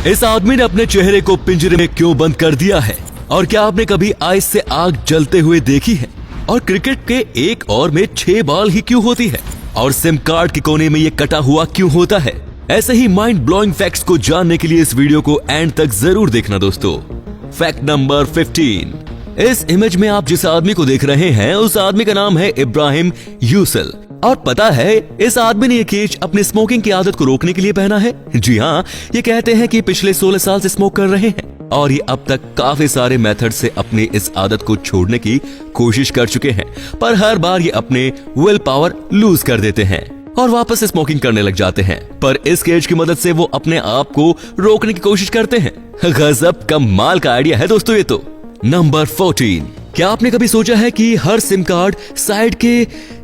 इस आदमी ने अपने चेहरे को पिंजरे में क्यों बंद कर दिया है? और क्या आपने कभी आइस से आग जलते हुए देखी है? और क्रिकेट के एक ओवर में 6 बॉल ही क्यों होती है? और सिम कार्ड के कोने में ये कटा हुआ क्यों होता है? ऐसे ही माइंड ब्लोइंग फैक्ट्स को जानने के लिए इस वीडियो को एंड तक जरूर देखना दोस्तों। Fact number 15। इस इमेज में आप जिस आदमी को देख रहे हैं उस आदमी का नाम है इब्राहिम यूसल। और पता है इस आदमी ने ये केज अपनी स्मोकिंग की आदत को रोकने के लिए पहना है। जी हाँ, ये कहते हैं कि पिछले 16 साल से स्मोक कर रहे हैं और ये अब तक काफी सारे मेथड से अपनी इस आदत को छोड़ने की कोशिश कर चुके हैं, पर हर बार ये अपने विल पावर लूज कर देते हैं और वापस स्मोकिंग करने लग जाते हैं। पर इस केज की मदद से वो अपने आप को रोकने की कोशिश करते हैं। गजब कमाल का आइडिया है दोस्तों ये तो। नंबर 14। क्या आपने कभी सोचा है कि हर सिम कार्ड साइड के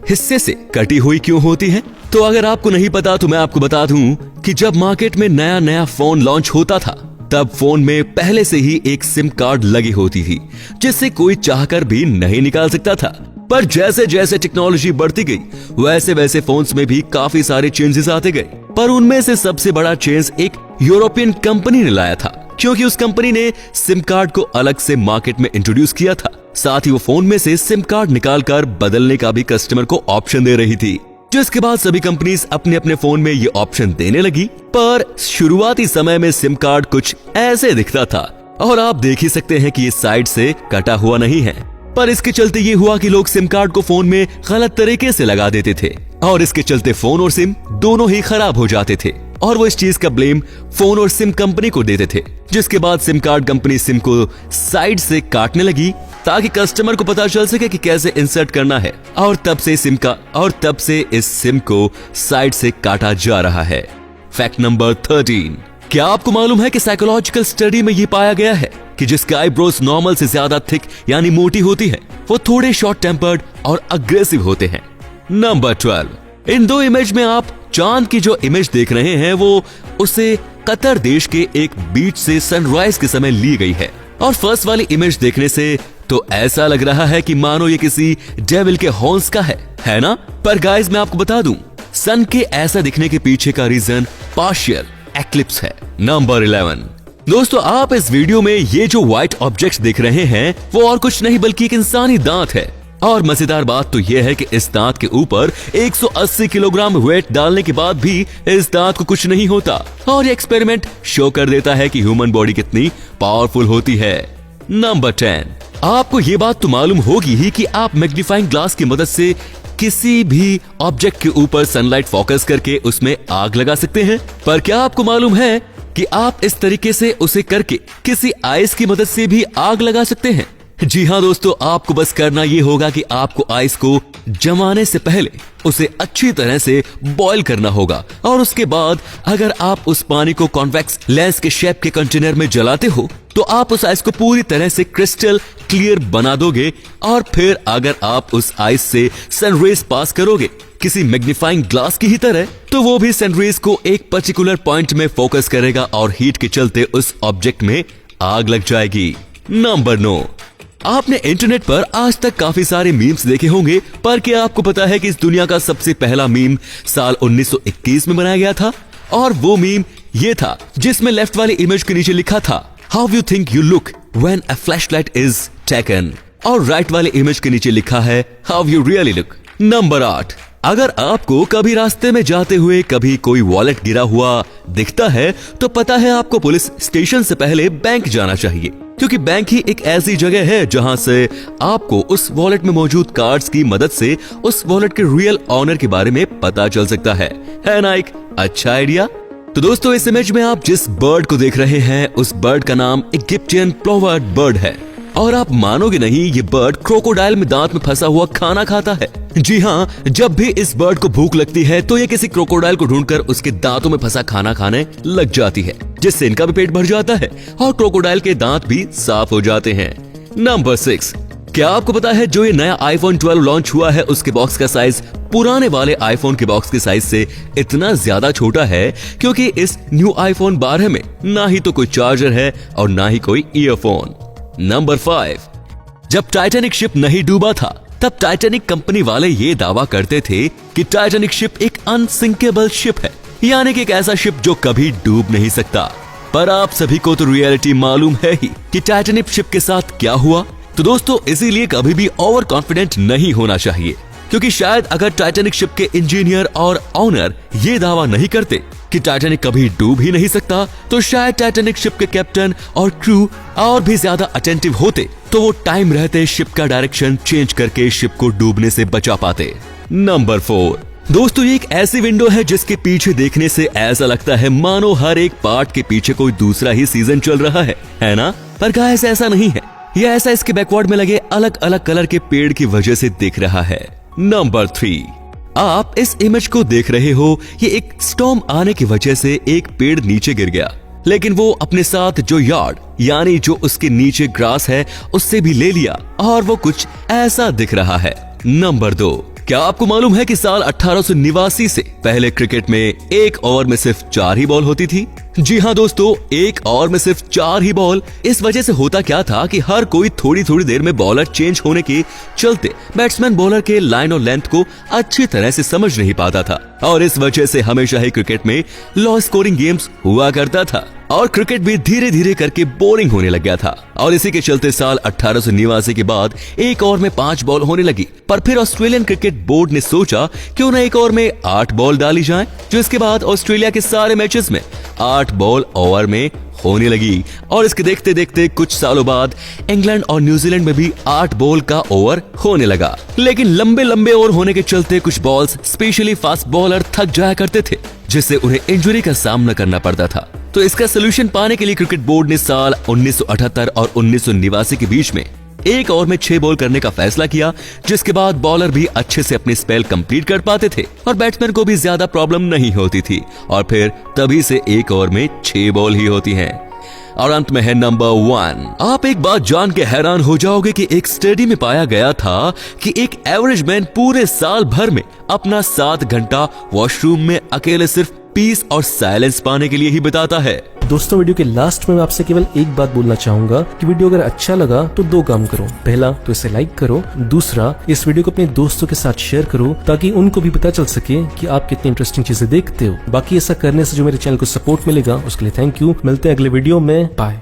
हिस्से से कटी हुई क्यों होती है? तो अगर आपको नहीं पता तो मैं आपको बता दूं कि जब मार्केट में नया नया फोन लॉन्च होता था तब फोन में पहले से ही एक सिम कार्ड लगी होती थी जिससे कोई चाहकर भी नहीं निकाल सकता था। पर जैसे जैसे टेक्नोलॉजी बढ़ती गई वैसे वैसे फोन्स में भी काफी सारे चेंजेस आते गए। पर उनमें से सबसे बड़ा चेंज एक यूरोपियन कंपनी ने लाया था, क्योंकि उस कंपनी ने सिम कार्ड को अलग से मार्केट में इंट्रोड्यूस किया था। साथ ही वो फोन में से सिम कार्ड निकालकर बदलने का भी कस्टमर को ऑप्शन दे रही थी, जिसके बाद सभी कंपनीज अपने अपने फोन में ये ऑप्शन देने लगी। पर शुरुआती समय में सिम कार्ड कुछ ऐसे दिखता था और आप देख ही सकते हैं कि ये साइड से कटा हुआ नहीं है। पर इसके चलते ये हुआ कि लोग सिम कार्ड को फोन में गलत तरीके से लगा देते थे और इसके चलते फोन और सिम दोनों ही खराब हो जाते थे और वो इस चीज का ब्लेम फोन और सिम कंपनी को देते थे। जिसके बाद सिम कार्ड कंपनी सिम को साइड से काटने लगी ताकि कस्टमर को पता चल सके कि कैसे इंसर्ट करना है, और तब से इस सिम को साइड से काटा जा रहा है। Fact number 13। क्या आपको मालूम है कि साइकोलॉजिकल स्टडी में ये पाया गया है कि जिसके आईब्रोज नॉर्मल से ज्यादा थिक यानी मोटी होती है वो थोड़े शॉर्ट टेम्पर्ड और अग्रेसिव होते हैं। नंबर 12। इन दो इमेज में आप चांद की जो इमेज देख रहे हैं वो उसे कतर देश के एक बीच से सनराइज के समय ली गई है, और फर्स्ट वाली इमेज देखने से तो ऐसा लग रहा है कि मानो ये किसी डेविल के हॉर्न्स का है ना? पर गाइस मैं आपको बता दूं सन के ऐसा दिखने के पीछे का रीजन पार्शियल एक्लिप्स है। नंबर 11। दोस्तों आप इस वीडियो में ये जो व्हाइट ऑब्जेक्ट्स देख रहे हैं वो और कुछ नहीं बल्कि एक इंसानी दांत है, और मजेदार बात तो यह है कि इस दांत के ऊपर 180 किलोग्राम वेट डालने के बाद भी इस दांत को कुछ नहीं होता, और ये एक्सपेरिमेंट शो कर देता है कि ह्यूमन बॉडी कितनी पावरफुल होती है। नंबर 10। आपको ये बात तो मालूम होगी ही कि आप मैग्नीफाइंग ग्लास की मदद से किसी भी ऑब्जेक्ट के ऊपर सनलाइट फोकस करके उसमें आग लगा सकते हैं। पर क्या आपको मालूम है कि आप इस तरीके से उसे करके किसी आइस की मदद से भी आग लगा सकते हैं? जी हाँ दोस्तों, आपको बस करना ये होगा कि आपको आइस को जमाने से पहले उसे अच्छी तरह से बॉईल करना होगा, और उसके बाद अगर आप उस पानी को कॉन्वेक्स लेंस के शेप के कंटेनर में जलाते हो तो आप उस आइस को पूरी तरह से क्रिस्टल क्लियर बना दोगे। और फिर अगर आप उस आइस से सनरेज पास करोगे किसी मैग्नीफाइंग ग्लास की ही तरह, तो वो भी सनरेज को एक पर्टिकुलर पॉइंट में फोकस करेगा और हीट के चलते उस ऑब्जेक्ट में आग लग जाएगी। नंबर 9। आपने इंटरनेट पर आज तक काफी सारे मीम्स देखे होंगे, पर क्या आपको पता है कि इस दुनिया का सबसे पहला मीम साल 1921 में बनाया गया था? और वो मीम ये था जिसमें लेफ्ट वाली इमेज के नीचे लिखा था how you think you look when a flashlight is taken, और राइट वाले इमेज के नीचे लिखा है how you really look. Number 8। अगर आपको कभी रास्ते में जाते हुए कभी कोई वॉलेट गिरा हुआ दिखता है तो पता है आपको पुलिस स्टेशन से पहले बैंक जाना चाहिए, क्योंकि बैंक ही एक ऐसी जगह है जहां से आपको उस वॉलेट में मौजूद कार्ड्स की मदद से उस वॉलेट के रियल ऑनर के बारे में पता चल सकता है ना? एक अच्छा आइडिया। तो दोस्तों इस इमेज में आप जिस बर्ड को देख रहे हैं उस बर्ड का नाम इजिप्शियन प्लोवर्ड बर्ड है, और आप मानोगे नहीं ये बर्ड क्रोकोडाइल में दांत में फंसा हुआ खाना खाता है। जी हाँ, जब भी इस बर्ड को भूख लगती है तो ये किसी क्रोकोडाइल को ढूंढकर उसके दांतों में फंसा खाना खाने लग जाती है, जिससे इनका भी पेट भर जाता है और क्रोकोडाइल के दांत भी साफ हो जाते हैं। नंबर 6। क्या आपको पता है जो ये नया iPhone 12 लॉन्च हुआ है उसके बॉक्स का साइज पुराने वाले आईफोन के बॉक्स के साइज से इतना ज्यादा छोटा है क्योंकि इस न्यू iPhone 12 में ना ही तो कोई चार्जर है और ना ही कोई ईयरफोन। नंबर 5। जब टाइटैनिक शिप नहीं डूबा था तब टाइटैनिक कंपनी वाले ये दावा करते थे कि टाइटैनिक शिप एक अनसिंकेबल शिप है, यानी कि एक ऐसा शिप जो कभी डूब नहीं सकता। पर आप सभी को तो रियलिटी मालूम है ही कि टाइटैनिक शिप के साथ क्या हुआ। तो दोस्तों इसीलिए कभी भी ओवर कॉन्फिडेंट नहीं होना चाहिए, क्योंकि शायद अगर टाइटैनिक शिप के इंजीनियर और ऑनर ये दावा नहीं करते कि टाइटैनिक कभी डूब ही नहीं सकता, तो शायद टाइटैनिक शिप के कैप्टन और क्रू और भी ज्यादा अटेंटिव होते तो वो टाइम रहते शिप का डायरेक्शन चेंज करके शिप को डूबने से बचा पाते। नंबर 4 दोस्तों, ये एक ऐसी विंडो है जिसके पीछे देखने से ऐसा लगता है मानो हर एक पार्ट के पीछे कोई दूसरा ही सीजन चल रहा है ना? पर गाइस ऐसा नहीं है, यह ऐसा इसके बैकवर्ड में लगे अलग अलग कलर के पेड़ की वजह से दिख रहा है। नंबर 3, आप इस इमेज को देख रहे हो, ये एक स्टॉर्म आने की वजह से एक पेड़ नीचे गिर गया, लेकिन वो अपने साथ जो यार्ड यानी जो उसके नीचे ग्रास है उससे भी ले लिया और वो कुछ ऐसा दिख रहा है। नंबर 2, क्या आपको मालूम है कि साल 1889 से पहले क्रिकेट में एक ओवर में सिर्फ 4 ही बॉल होती थी? जी हाँ दोस्तों, एक ओवर में सिर्फ 4 ही बॉल। इस वजह से होता क्या था कि हर कोई थोड़ी थोड़ी देर में बॉलर चेंज होने के चलते बैट्समैन बॉलर के लाइन और लेंथ को अच्छी तरह से समझ नहीं पाता था, और इस वजह से हमेशा ही क्रिकेट में लो स्कोरिंग गेम्स हुआ करता था और क्रिकेट भी धीरे धीरे करके बोरिंग होने लग गया था। और इसी के चलते साल 1889 के बाद एक ओवर में 5 बॉल होने लगी, पर फिर ऑस्ट्रेलियन क्रिकेट बोर्ड ने सोचा क्यों ना एक ओवर में 8 बॉल डाली जाए, जो इसके बाद ऑस्ट्रेलिया के सारे मैचेस में 8 बॉल ओवर में होने लगी। और इसके देखते देखते कुछ सालों बाद इंग्लैंड और न्यूजीलैंड में भी 8 बॉल का ओवर होने लगा। लेकिन लंबे लंबे ओवर होने के चलते कुछ बॉल्स स्पेशली फास्ट बॉलर थक जाया करते थे, जिससे उन्हें इंजरी का सामना करना पड़ता था। तो इसका सोल्यूशन पाने के लिए क्रिकेट बोर्ड ने साल 1978 और 1989 के बीच में एक ओवर में 6 बॉल करने का फैसला किया, जिसके बाद बॉलर भी अच्छे से अपनी स्पेल कंप्लीट कर पाते थे और बैट्समैन को भी ज्यादा प्रॉब्लम नहीं होती थी। और फिर तभी से एक ओवर में 6 बॉल ही होती हैं। और अंत में है नंबर 1। आप एक बात जान के हैरान हो जाओगे कि एक स्टडी में पाया गया था कि एक एवरेज मैन पूरे साल भर में अपना 7 घंटा वॉशरूम में अकेले सिर्फ पीस और साइलेंस पाने के लिए ही बिताता है। दोस्तों वीडियो के लास्ट में मैं आपसे केवल एक बात बोलना चाहूंगा कि वीडियो अगर अच्छा लगा तो 2 काम करो। पहला तो इसे लाइक करो, दूसरा इस वीडियो को अपने दोस्तों के साथ शेयर करो ताकि उनको भी पता चल सके कि आप कितनी इंटरेस्टिंग चीजें देखते हो। बाकी ऐसा करने से जो मेरे चैनल को सपोर्ट मिलेगा उसके लिए थैंक यू। मिलते हैं अगले वीडियो में, बाय।